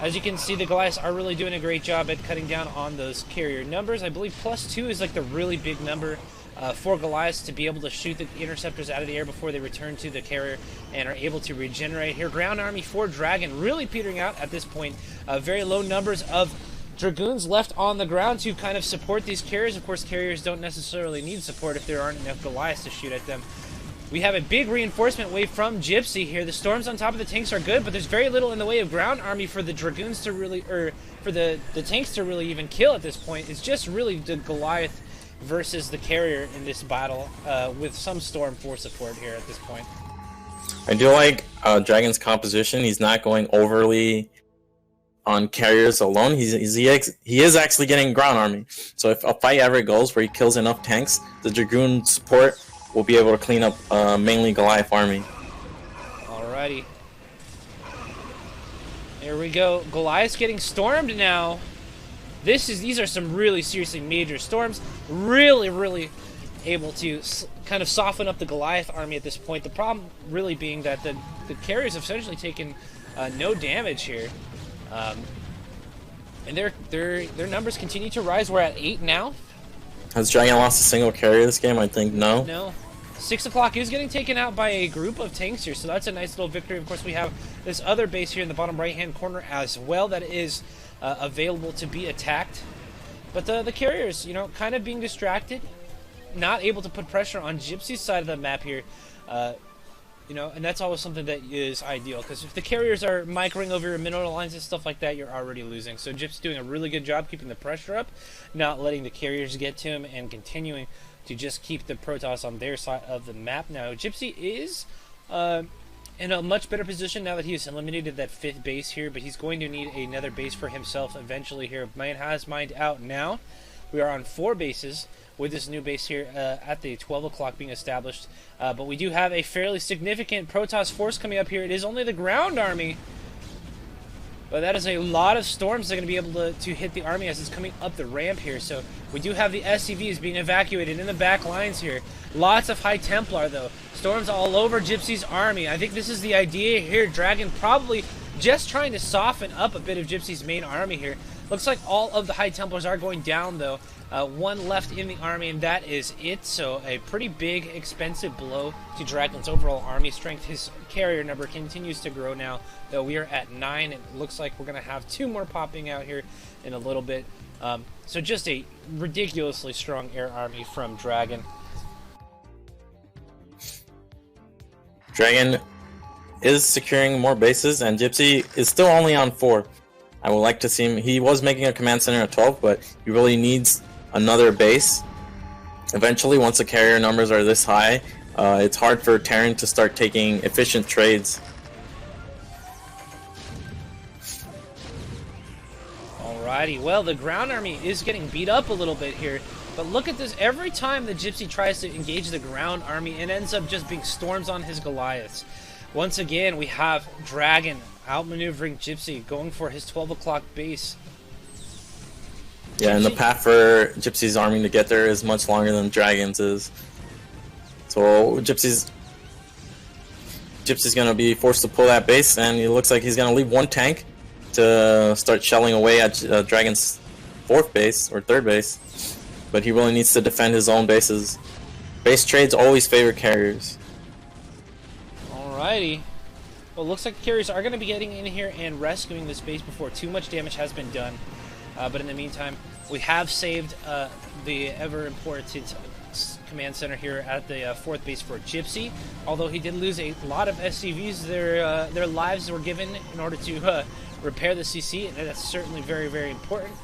As you can see, the Goliaths are really doing a great job at cutting down on those carrier numbers. I believe +2 is like the really big number for Goliaths to be able to shoot the interceptors out of the air before they return to the carrier and are able to regenerate. Here, ground army for Dragon really petering out at this point. Very low numbers of Dragoons left on the ground to kind of support these carriers. Of course, carriers don't necessarily need support if there aren't enough Goliaths to shoot at them. We have a big reinforcement wave from Gypsy here. The storms on top of the tanks are good, but there's very little in the way of ground army for the Dragoons to really, or for the tanks to really even kill at this point. It's just really the Goliath versus the carrier in this battle, with some storm for support here at this point. I do like Dragon's composition. He's not going overly on carriers alone. He is actually getting ground army. So if a fight ever goes where he kills enough tanks, the Dragoon support will be able to clean up mainly Goliath army. Alrighty. Here we go. Goliath's getting stormed now. These are some really seriously major storms. Really able to kind of soften up the Goliath army at this point. The problem really being that the carriers have essentially taken no damage here. And their numbers continue to rise. We're at 8 now. Has Dragon lost a single carrier this game? I think no. No. 6 o'clock is getting taken out by a group of tanks here, so that's a nice little victory. Of course, we have this other base here in the bottom right-hand corner as well that is available to be attacked. But the carriers, you know, kind of being distracted, not able to put pressure on Gypsy's side of the map here. You know, and that's always something that is ideal, because if the carriers are microing over your mineral lines and stuff like that, you're already losing. So Gypsy's doing a really good job keeping the pressure up, not letting the carriers get to him, and continuing to just keep the Protoss on their side of the map. Now, Gypsy is in a much better position now that he's eliminated that 5th base here, but he's going to need another base for himself eventually here. Man has mined out now. We are on 4 bases with this new base here at the 12 o'clock being established. But we do have a fairly significant Protoss force coming up here. It is only the ground army, but that is a lot of storms that are going to be able to hit the army as it's coming up the ramp here. So we do have the SCVs being evacuated in the back lines here. Lots of High Templar, though. Storms all over Gypsy's army. I think this is the idea here. DragOn probably just trying to soften up a bit of Gypsy's main army here. Looks like all of the High Templars are going down, though. 1 left in the army, and that is it. So a pretty big, expensive blow to DragOn's overall army strength. His carrier number continues to grow now, though we are at 9. It looks like we're going to have 2 more popping out here in a little bit. So just a ridiculously strong air army from DragOn. DragOn is securing more bases, and Gypsy is still only on 4. I would like to see him. He was making a command center at 12, but he really needs another base. Eventually, once the carrier numbers are this high, it's hard for Terran to start taking efficient trades. Alrighty, well, the ground army is getting beat up a little bit here, but look at this. Every time the Gypsy tries to engage the ground army, it ends up just being storms on his Goliaths. Once again, we have DragOn outmaneuvering Gypsy, going for his 12 o'clock base. Yeah, and the path for Gypsy's army to get there is much longer than DragOn's is. So Gypsy's going to be forced to pull that base, and it looks like he's going to leave 1 tank to start shelling away at DragOn's 4th base, or 3rd base. But he really needs to defend his own bases. Base trades always favor carriers. Alrighty. Well, it looks like the carriers are going to be getting in here and rescuing this base before too much damage has been done. But in the meantime, we have saved the ever-important command center here at the 4th base for Gypsy. Although he did lose a lot of SCVs, their lives were given in order to repair the CC, and that's certainly very, very important.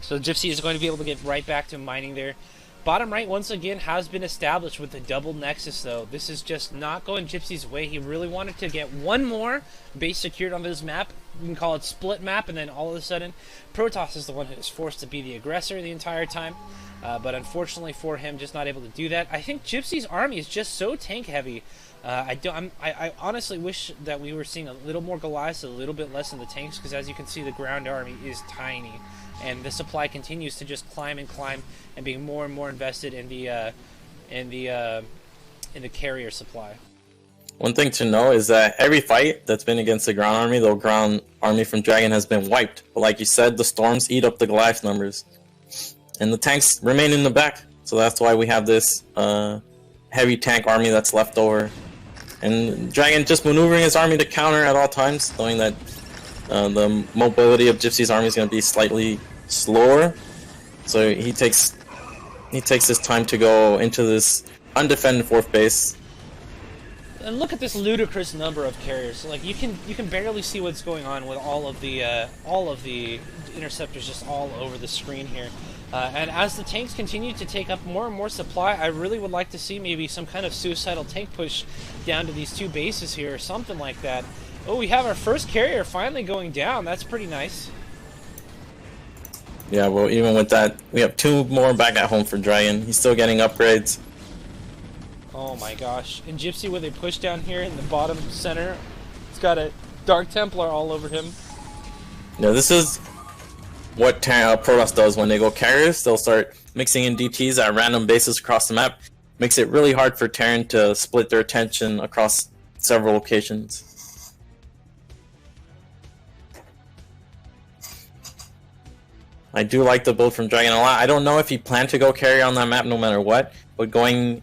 So Gypsy is going to be able to get right back to mining there. Bottom right, once again, has been established with the double Nexus, though. This is just not going Gypsy's way. He really wanted to get 1 more base secured on this map. You can call it split map, and then all of a sudden, Protoss is the one who is forced to be the aggressor the entire time. But unfortunately for him, just not able to do that. I think Gypsy's army is just so tank heavy. I honestly wish that we were seeing a little more Goliaths, a little bit less in the tanks, because as you can see, the ground army is tiny. And the supply continues to just climb and climb, and being more and more invested in the carrier supply. One thing to know is that every fight that's been against the ground army, the ground army from DragOn has been wiped. But like you said, the storms eat up the Goliath numbers, and the tanks remain in the back. So that's why we have this heavy tank army that's left over. And DragOn just maneuvering his army to counter at all times, knowing that the mobility of Gypsy's army is going to be slightly slower. So he takes his time to go into this undefended 4th base. And look at this ludicrous number of carriers. Like you can barely see what's going on with all of the interceptors just all over the screen here. And as the tanks continue to take up more and more supply, I really would like to see maybe some kind of suicidal tank push down to these 2 bases here or something like that. Oh, we have our first carrier finally going down. That's pretty nice. Yeah, well, even with that, we have 2 more back at home for DragOn. He's still getting upgrades. Oh my gosh. And Gypsy with a push down here in the bottom center. It's got a Dark Templar all over him. Yeah, this is what Protoss does when they go carriers. They'll start mixing in DTs at random bases across the map. Makes it really hard for Terran to split their attention across several locations. I do like the build from DragOn a lot. I don't know if he planned to go carrier on that map no matter what, but going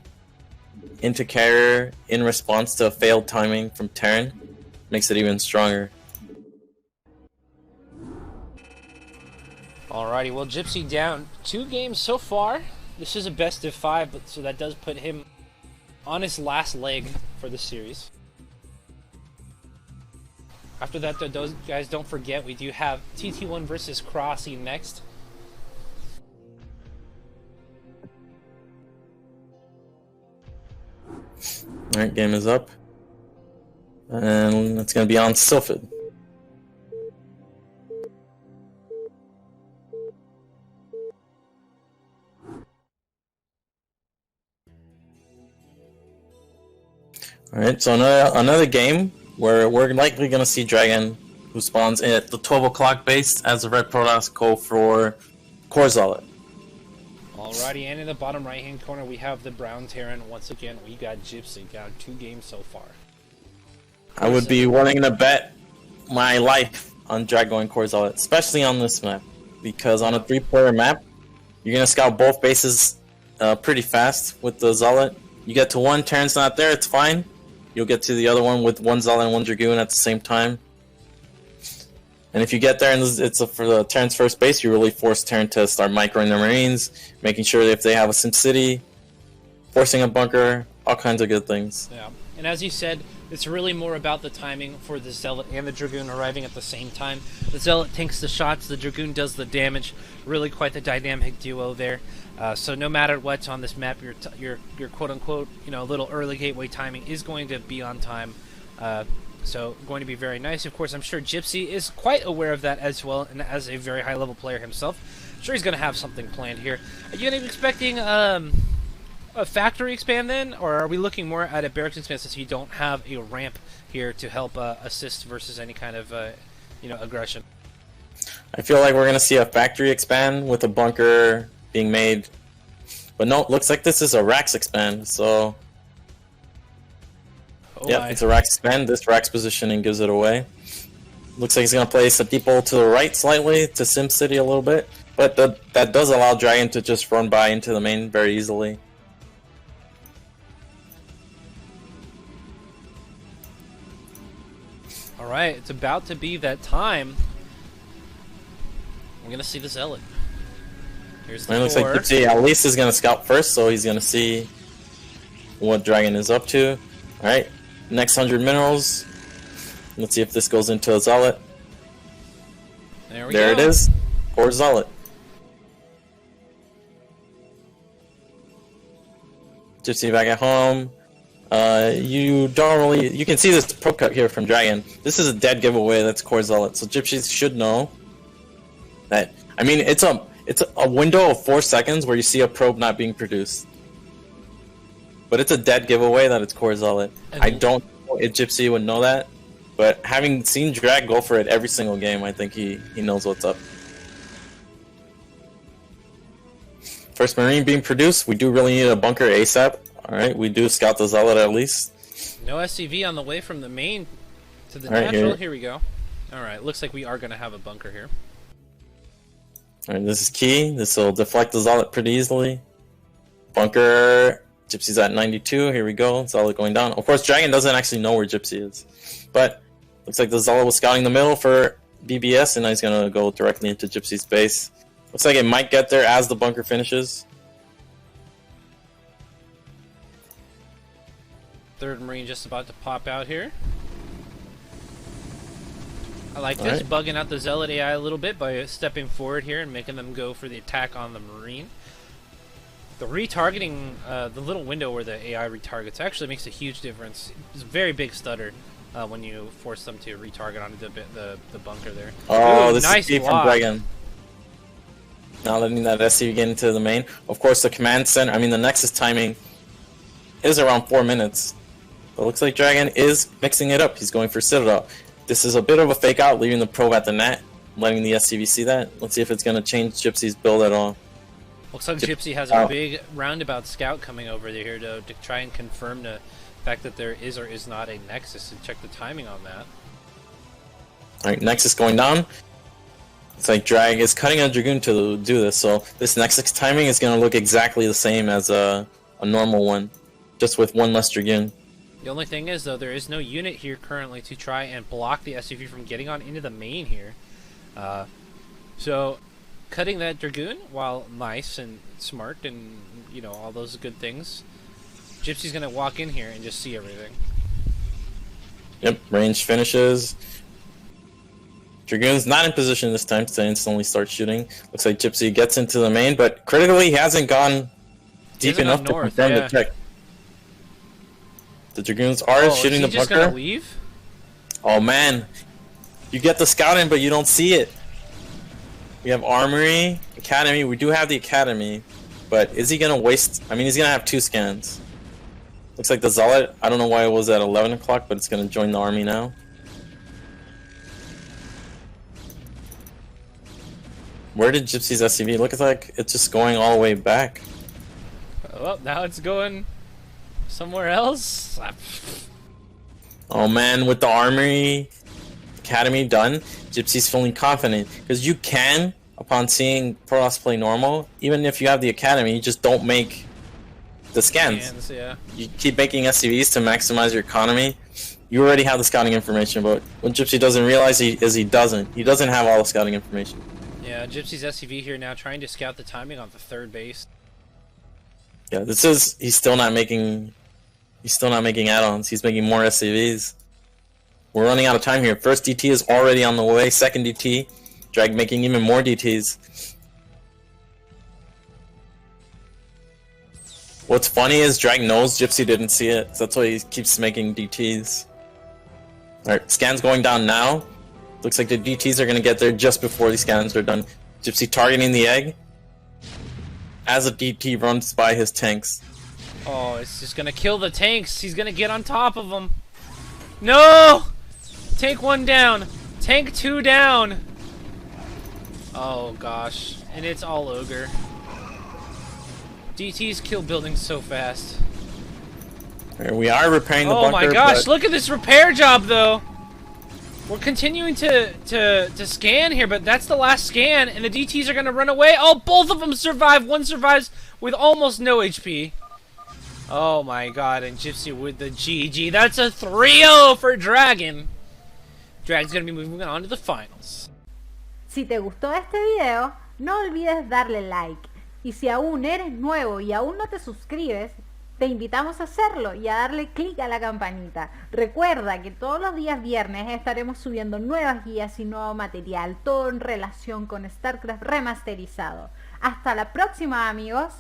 into carrier in response to failed timing from Terran makes it even stronger. Alrighty, well, Gypsy down 2 games so far. This is a best of 5, but so that does put him on his last leg for the series. After that, though, those guys, don't forget, we do have TT1 versus Crossy next. Alright, game is up. And it's going to be on Sylphid. Alright, so another game where we're likely going to see DragOn, who spawns at the 12 o'clock base as the Red Protoss, go for Core Zealot. Alrighty, and in the bottom right-hand corner, we have the Brown Terran. Once again, we got Gypsy. Got 2 games so far. I would be willing to bet my life on DragOn Core Zealot, especially on this map, because on a 3-player map, you're going to scout both bases pretty fast with the Zealot. You get to one, Terran's not there, it's fine. You'll get to the other one with 1 Zealot and 1 Dragoon at the same time. And if you get there and it's for the Terran's first base, you really force Terran to start microing the Marines, making sure that if they have a Sim City, forcing a bunker, all kinds of good things. Yeah, and as you said, it's really more about the timing for the Zealot and the Dragoon arriving at the same time. The Zealot tanks the shots, the Dragoon does the damage. Really quite the dynamic duo there. So no matter what's on this map, your quote-unquote, little early gateway timing is going to be on time. So going to be very nice. Of course, I'm sure Gypsy is quite aware of that as well, and as a very high-level player himself, I'm sure he's going to have something planned here. Are you going to be expecting a factory expand then, or are we looking more at a barracks expand since you don't have a ramp here to help assist versus any kind of aggression? I feel like we're going to see a factory expand with a bunker being made, but no, looks like this is a racks expand, so yeah, it's a racks expand. This racks positioning gives it away. Looks like he's going to place a depot to the right slightly to Sim City a little bit, but that does allow DragOn to just run by into the main very easily. Alright, it's about to be that time. We're going to see the Zealot. Here's the looks like Gypsy at least is going to scout first, so he's going to see what DragOn is up to. Alright, next 100 minerals. Let's see if this goes into a Zealot. There it is. Core Zealot. Gypsy back at home. You can see this pro cut here from DragOn. This is a dead giveaway. That's Core Zealot. So Gypsy should know that. I mean, it's a window of 4 seconds where you see a probe not being produced. But it's a dead giveaway that it's Core Zealot. I don't know if Gypsy would know that, but having seen Drag go for it every single game, I think he knows what's up. First Marine being produced. We do really need a bunker ASAP. Alright, we do scout the Zealot at least. No SCV on the way from the main to the natural. Here we go. Alright, looks like we are going to have a bunker here. Alright, this is key. This will deflect the Zealot pretty easily. Bunker. Gypsy's at 92. Here we go. Zealot going down. Of course, DragOn doesn't actually know where Gypsy is. But looks like the Zealot was scouting the middle for BBS, and now he's going to go directly into Gypsy's base. Looks like it might get there as the bunker finishes. Third Marine just about to pop out here. I like this, bugging out the Zealot AI a little bit by stepping forward here and making them go for the attack on the Marine. The retargeting, the little window where the AI retargets actually makes a huge difference. It's a very big stutter when you force them to retarget onto the bunker there. Oh, ooh, this nice is key from DragOn. Now letting that SCV get into the main. Of course, the command center, the Nexus timing is around 4 minutes. But it looks like DragOn is mixing it up. He's going for Citadel. This is a bit of a fake out, leaving the probe at the net, letting the SCV see that. Let's see if it's going to change Gypsy's build at all. Looks like Gypsy has a big roundabout scout coming over here to try and confirm the fact that there is or is not a Nexus, and check the timing on that. Alright, Nexus going down. It's like Drag is cutting a Dragoon to do this, so this Nexus timing is going to look exactly the same as a normal one, just with one less Dragoon. The only thing is, though, there is no unit here currently to try and block the SUV from getting on into the main here. So, cutting that Dragoon, while nice and smart and, all those good things, Gypsy's going to walk in here and just see everything. Yep, range finishes. Dragoon's not in position this time to instantly start shooting. Looks like Gypsy gets into the main, but critically he hasn't gone deep enough to confirm the check. The Dragoons are shooting the is he just bunker. gonna leave? Oh man, you get the scouting, but you don't see it. We have Armory, Academy. We do have the Academy, but is he gonna waste? I mean, he's gonna have 2 scans. Looks like the Zealot. I don't know why it was at 11 o'clock, but it's gonna join the army now. Where did Gypsy's SCV? Look, like it's just going all the way back. Well, now it's going somewhere else. Oh man, with the Armory Academy done, Gypsy's feeling confident. Because you can, upon seeing Protoss play normal, even if you have the Academy, you just don't make the scans. Yeah. You keep making SCVs to maximize your economy. You already have the scouting information, but what Gypsy doesn't realize is he doesn't. He doesn't have all the scouting information. Yeah, Gypsy's SCV here now trying to scout the timing on the 3rd base. Yeah, he's still not making add-ons. He's making more SCVs. We're running out of time here. First DT is already on the way. Second DT, Drag making even more DTs. What's funny is Drag knows Gypsy didn't see it, so that's why he keeps making DTs. Alright, scans going down now. Looks like the DTs are gonna get there just before these scans are done. Gypsy targeting the egg as a DT runs by his tanks. Oh, it's just gonna kill the tanks. He's gonna get on top of them. No! Tank 1 down. Tank 2 down. Oh gosh, and it's all ogre. DTs kill buildings so fast. Here we are repairing the bunker. Oh my gosh, look at this repair job though. We're continuing to scan here, but that's the last scan, and the DTs are gonna run away. Oh, both of them survive. One survives with almost no HP. Oh my god, and Gypsy with the GG. That's a 3-0 for DragOn. Drag's gonna be moving on to the finals. Si te gustó este video, no olvides darle like. Y si aún eres nuevo y aún no te suscribes, te invitamos a hacerlo y a darle clic a la campanita. Recuerda que todos los días viernes estaremos subiendo nuevas guías y nuevo material, todo en relación con Starcraft remasterizado. Hasta la próxima, amigos.